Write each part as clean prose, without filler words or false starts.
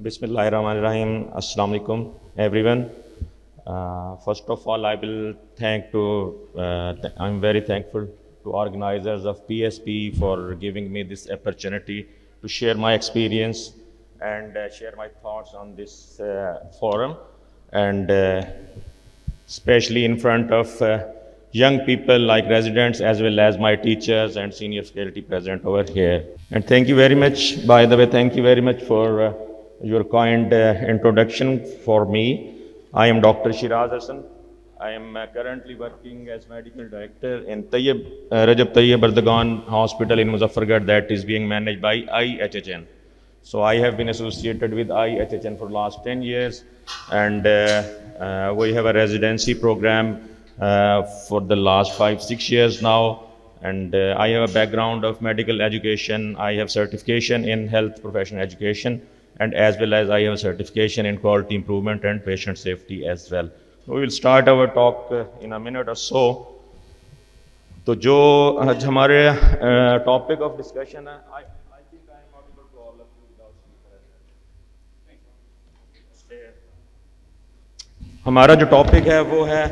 Bismillahirrahmanirrahim. Assalamu alaikum, everyone. First of all, I will I'm very thankful to organizers of PSP for giving me this opportunity to share my experience and share my thoughts on this forum, and especially in front of young people like residents as well as my teachers and senior faculty present over here. And thank you very much, by the way, thank you very much for your kind introduction for me. I am Dr. Shiraz Hassan. I am currently working as medical director in Rajab Tayyib Erdogan Hospital in Muzaffargarh, that is being managed by IHHN. So I have been associated with IHHN for last 10 years, and we have a residency program for the last 5-6 years now. And I have a background of medical education. I have certification in health professional education, and as well as I have a certification in quality improvement and patient safety as well. We will start our talk in a minute or so. तो जो आज हमारे topic of discussion है, I think I am audible to all of you without speaker. हमारा जो topic है वो है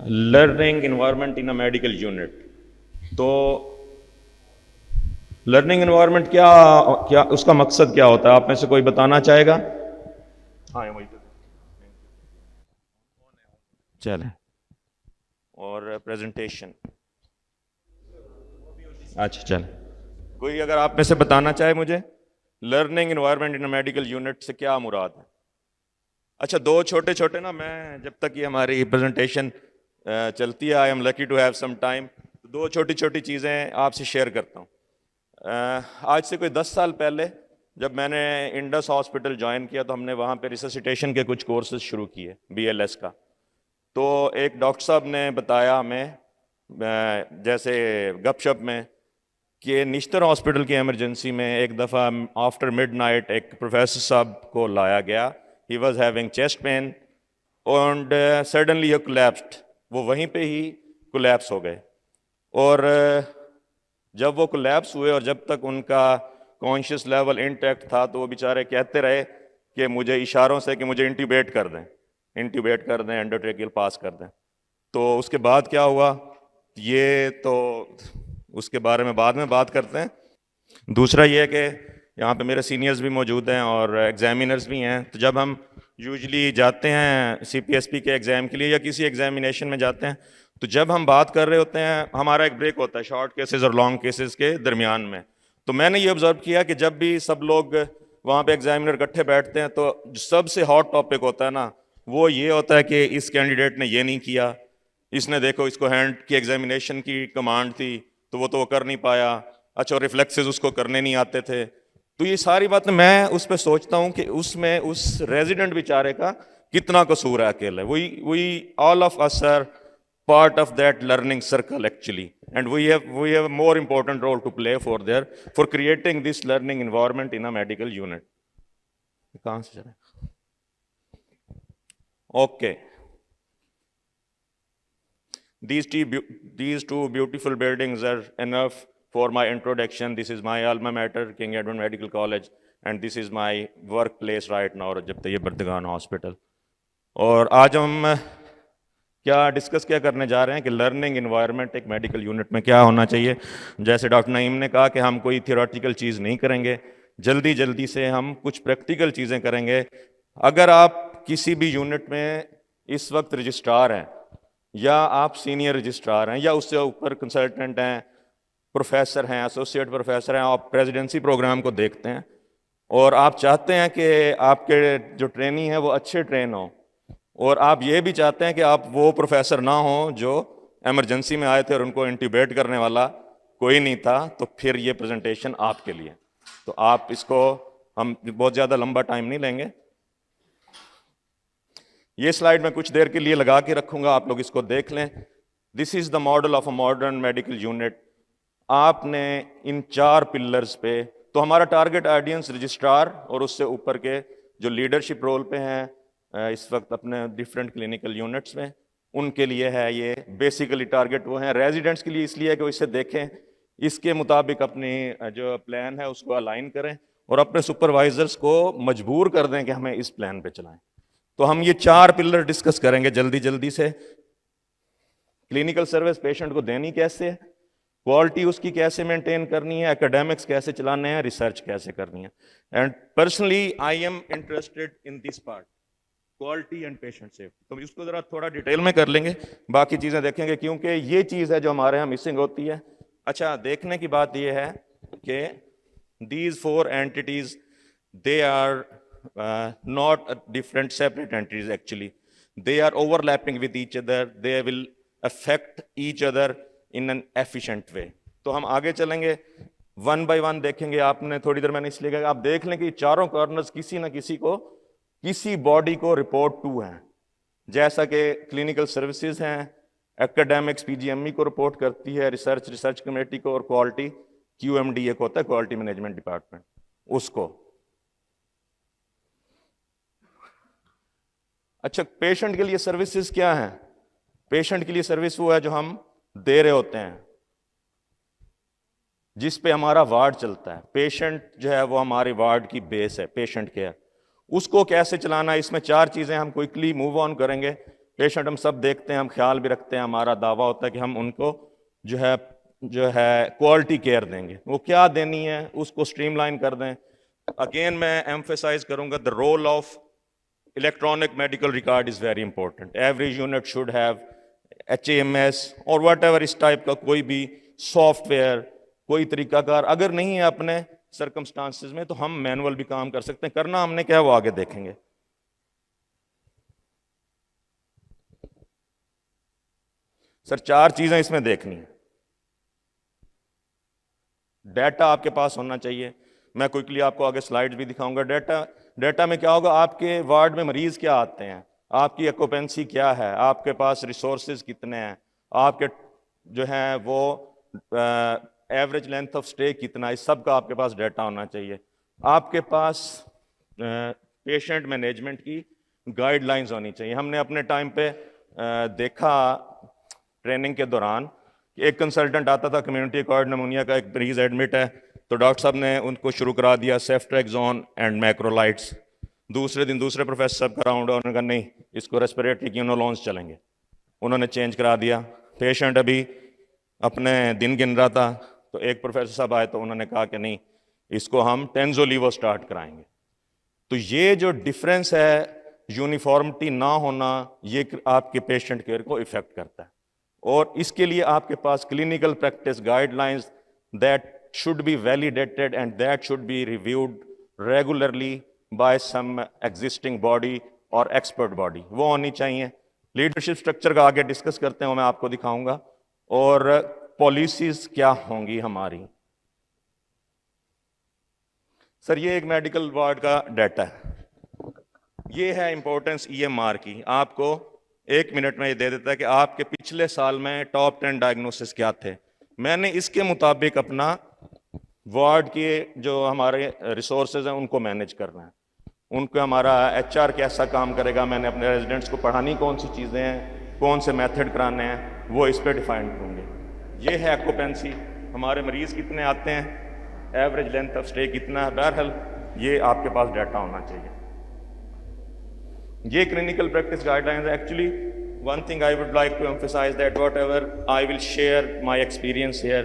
learning environment in a medical unit. तो लर्निंग इन्वायरमेंट क्या क्या उसका मकसद क्या होता है, आप में से कोई बताना चाहेगा? हाँ वही चले। और प्रेजेंटेशन, अच्छा चल, कोई अगर आप में से बताना चाहे मुझे लर्निंग इन्वायरमेंट इन मेडिकल यूनिट से क्या मुराद है? अच्छा, दो छोटे छोटे ना, मैं जब तक ये हमारी प्रेजेंटेशन चलती है, I am lucky to have some time, दो छोटी छोटी चीज़ें आपसे शेयर करता हूँ। आज से कोई 10 साल पहले जब मैंने इंडस हॉस्पिटल ज्वाइन किया तो हमने वहाँ पे रिससिटेशन के कुछ कोर्सेज शुरू किए BLS का। तो एक डॉक्टर साहब ने बताया हमें जैसे गपशप में कि निश्तर हॉस्पिटल की इमरजेंसी में एक दफ़ा आफ्टर मिडनाइट एक प्रोफेसर साहब को लाया गया। He was having chest pain and suddenly he collapsed. वो वहीं पे ही कोलैप्स हो गए, और जब वो कोलैप्स हुए और जब तक उनका कॉन्शियस लेवल इंटैक्ट था तो वो बेचारे कहते रहे कि मुझे इशारों से कि मुझे इंट्यूबेट कर दें, इंट्यूबेट कर दें, एंडोट्रेकियल पास कर दें। तो उसके बाद क्या हुआ, ये तो उसके बारे में बाद में बात करते हैं। दूसरा ये है कि यहाँ पे मेरे सीनियर्स भी मौजूद हैं और एग्जामिनर्स भी हैं। तो जब हम यूजुअली जाते हैं CPSP के एग्ज़ाम के लिए या किसी एग्जामिनेशन में जाते हैं, तो जब हम बात कर रहे होते हैं, हमारा एक ब्रेक होता है शॉर्ट केसेस और लॉन्ग केसेस के दरमियान में। तो मैंने ये ऑब्जर्व किया कि जब भी सब लोग वहाँ पे एग्जामिनर इकट्ठे बैठते हैं तो सबसे हॉट टॉपिक होता है ना, वो ये होता है कि इस कैंडिडेट ने ये नहीं किया, इसने देखो इसको हैंड की एग्जामिनेशन की कमांड थी तो वो कर नहीं पाया, अच्छा रिफ्लेक्सेस उसको करने नहीं आते थे। तो ये सारी बातें मैं उस पर सोचता हूँ कि उसमें उस रेजिडेंट बेचारे का कितना कसूर है अकेले। We all of us are part of that learning circle actually, and we have a more important role to play for creating this learning environment in a medical unit. Okay, these two beautiful buildings are enough for my introduction. This is my alma mater, King Edward Medical College, and this is my workplace right now, Rajab Tayyib Erdogan Hospital. और आज हम क्या discuss क्या करने जा रहे हैं कि लर्निंग इन्वायरमेंट एक मेडिकल यूनिट में क्या होना चाहिए। जैसे डॉक्टर नईम ने कहा कि हम कोई थियोरेटिकल चीज़ नहीं करेंगे, जल्दी से हम कुछ प्रैक्टिकल चीज़ें करेंगे। अगर आप किसी भी यूनिट में इस वक्त रजिस्ट्रार हैं या आप सीनियर रजिस्ट्रार हैं या उससे ऊपर कंसल्टेंट हैं, प्रोफेसर हैं, एसोसिएट प्रोफेसर हैं, आप प्रेसिडेंसी प्रोग्राम को देखते हैं और आप चाहते हैं कि आपके जो ट्रेनी है वो अच्छे ट्रेन हो, और आप ये भी चाहते हैं कि आप वो प्रोफेसर ना हो जो इमरजेंसी में आए थे और उनको इंट्यूबेट करने वाला कोई नहीं था, तो फिर ये प्रेजेंटेशन आपके लिए। तो आप इसको, हम बहुत ज़्यादा लंबा टाइम नहीं लेंगे। ये स्लाइड मैं कुछ देर के लिए लगा के रखूँगा, आप लोग इसको देख लें। This is the model of a modern medical unit. आपने इन 4 पिलर्स पे, तो हमारा टारगेट ऑडियंस रजिस्ट्रार और उससे ऊपर के जो लीडरशिप रोल पे हैं इस वक्त अपने डिफरेंट क्लिनिकल यूनिट्स में, उनके लिए है ये बेसिकली टारगेट। वो हैं रेजिडेंट्स के लिए इसलिए कि वो इसे देखें, इसके मुताबिक अपनी जो प्लान है उसको अलाइन करें और अपने सुपरवाइजर्स को मजबूर कर दें कि हमें इस प्लान पे चलाएं। तो हम ये 4 पिलर डिस्कस करेंगे जल्दी जल्दी से। क्लिनिकल सर्विस पेशेंट को देनी कैसे है, क्वालिटी उसकी कैसे मेंटेन करनी है, एकेडमिक्स कैसे चलाने हैं, रिसर्च कैसे करनी है। And personally I am interested in this part, quality and patient safety. तो इसको जरा थोड़ा डिटेल में कर लेंगे, बाकी चीजें देखेंगे, क्योंकि ये चीज है जो हमारे यहाँ मिसिंग होती है। अच्छा, देखने की बात ये है कि these 4 entities, they are not different separate entities actually. They are overlapping with each other. They will affect each other in an efficient way. तो हम आगे चलेंगे, वन बाय वन देखेंगे। आपने थोड़ी देर मैंने इसलिए कहा आप देख लें कि चारों कॉर्नर्स किसी ना किसी को, किसी बॉडी को रिपोर्ट टू हैं। जैसा कि क्लिनिकल सर्विसेज हैं, एकेडमिक्स पीजीएमई को रिपोर्ट करती है, रिसर्च कमेटी को, और क्वालिटी QMD एक होता है, क्वालिटी मैनेजमेंट डिपार्टमेंट, उसको। अच्छा, पेशेंट के लिए सर्विसेज क्या है? पेशेंट के लिए सर्विस वो है जो हम दे रहे होते हैं, जिस पे हमारा वार्ड चलता है। पेशेंट जो है वो हमारे वार्ड की बेस है, पेशेंट केयर। उसको कैसे चलाना है, इसमें 4 चीजें हम क्विकली मूव ऑन करेंगे। पेशेंट हम सब देखते हैं, हम ख्याल भी रखते हैं, हमारा दावा होता है कि हम उनको जो है क्वालिटी केयर देंगे। वो क्या देनी है, उसको स्ट्रीमलाइन कर दें। अगेन मैं एम्फेसाइज करूंगा, the role of electronic medical record is very important. Every unit should have HAMS और वट एवर इस टाइप का कोई भी सॉफ्टवेयर, कोई तरीकाकार। अगर नहीं है अपने सर्कमस्टांसेस में तो हम मैनुअल भी काम कर सकते हैं। करना हमने क्या है वो आगे देखेंगे। सर 4 चीजें इसमें देखनी है। डाटा आपके पास होना चाहिए। मैं क्विकली आपको आगे स्लाइड्स भी दिखाऊंगा। डाटा में क्या होगा, आपके वार्ड में मरीज क्या आते हैं, आपकी ऑक्यूपेंसी क्या है, आपके पास रिसोर्सेज कितने हैं, आपके जो है वो एवरेज लेंथ ऑफ स्टे कितना है, इस सब का आपके पास डाटा होना चाहिए। आपके पास पेशेंट मैनेजमेंट की गाइडलाइंस होनी चाहिए। हमने अपने टाइम पे देखा ट्रेनिंग के दौरान, एक कंसल्टेंट आता था, कम्युनिटी एक्वायर्ड निमोनिया का एक मरीज एडमिट है, तो डॉक्टर साहब ने उनको शुरू करा दिया सेफ्ट्रेक्सोन एंड मैक्रोलाइट्स। दूसरे दिन दूसरे प्रोफेसर साहब का राउंड, उन्होंने कहा नहीं, इसको रेस्पिरेटरी क्यूनोलॉन्स चलेंगे। उन्होंने चेंज करा दिया। पेशेंट अभी अपने दिन गिन रहा था, तो एक प्रोफेसर साहब आए तो उन्होंने कहा कि नहीं, इसको हम टेंजोलीवो स्टार्ट कराएंगे। तो ये जो डिफरेंस है, यूनिफॉर्मिटी ना होना, ये आपके पेशेंट केयर को इफेक्ट करता है। और इसके लिए आपके पास clinical practice guidelines that should be validated and that should be reviewed regularly by some existing body और एक्सपर्ट बॉडी, वो होनी चाहिए। लीडरशिप स्ट्रक्चर का आगे डिस्कस करते हैं, वो मैं आपको दिखाऊंगा। और पॉलिसीज क्या होंगी हमारी। सर ये एक मेडिकल वार्ड का डाटा है, ये है इंपॉर्टेंस EMR की। आपको 1 मिनट में ये दे देता है कि आपके पिछले साल में टॉप 10 डायग्नोसिस क्या थे। मैंने इसके मुताबिक अपना वार्ड के जो हमारे रिसोर्सेज हैं उनको मैनेज करना है। उनको हमारा HR कैसा काम करेगा, मैंने अपने रेजिडेंट्स को पढ़ानी कौन सी चीज़ें हैं, कौन से मेथड कराने हैं, वो इस पर डिफाइन होंगे। ये है ऑक्यूपेंसी, हमारे मरीज़ कितने आते हैं, एवरेज लेंथ ऑफ स्टे कितना है। बहरहाल ये आपके पास डाटा होना चाहिए। ये clinical practice guidelines. Actually one thing I would like to emphasize that whatever I will share my experience here,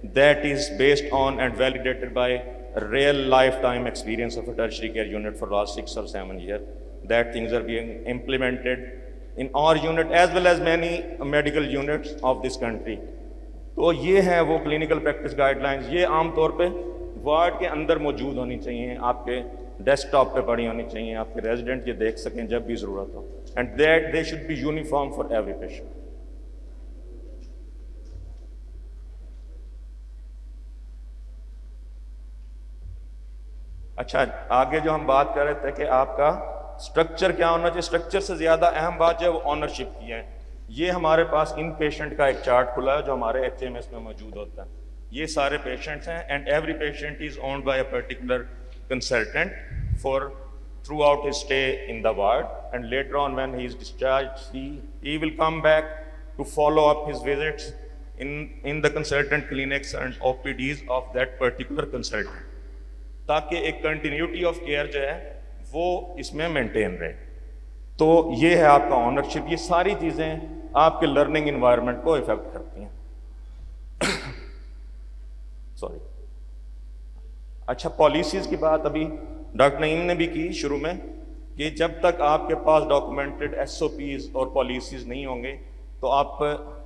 that is based on and validated by real lifetime experience of a tertiary care unit for last 6 or 7 years. That things are being implemented in our unit as well as many medical units of this country. तो ये है वो clinical practice guidelines. ये आमतौर पे ward के अंदर मौजूद होनी चाहिए, आपके डेस्कटॉप पे पड़ी होनी चाहिए, आपके रेजिडेंट ये देख सकें जब भी ज़रूरत हो। And that they should be uniform for every patient. अच्छा, आगे जो हम बात कर रहे थे कि आपका स्ट्रक्चर क्या होना चाहिए, स्ट्रक्चर से ज़्यादा अहम बात जो है वो ऑनरशिप की है। ये हमारे पास इन पेशेंट का एक चार्ट खुला है जो हमारे HMS में मौजूद होता है। ये सारे पेशेंट्स हैं and every patient is owned by a particular consultant for through out his stay in the ward and later on when he is discharged he will come back to follow up his visits in the consultant clinics and OPDs of that particular consultant. ताकि एक continuity of care जो है वो इसमें maintain रहे। तो ये है आपका ऑनरशिप। ये सारी चीज़ें आपके लर्निंग इन्वायरमेंट को इफेक्ट करती हैं। सॉरी। अच्छा, पॉलिसीज़ की बात अभी डॉक्टर नईम ने भी की शुरू में, कि जब तक आपके पास डॉक्यूमेंटेड SOPs और पॉलिसीज़ नहीं होंगे तो आप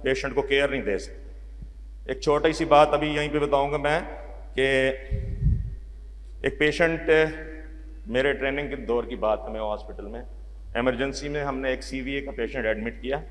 पेशेंट को केयर नहीं दे सकते। एक छोटी सी बात अभी यहीं पे बताऊंगा मैं कि एक पेशेंट, मेरे ट्रेनिंग के दौर की बात है, मैं हॉस्पिटल में इमरजेंसी में हमने एक CVA का पेशेंट एडमिट किया।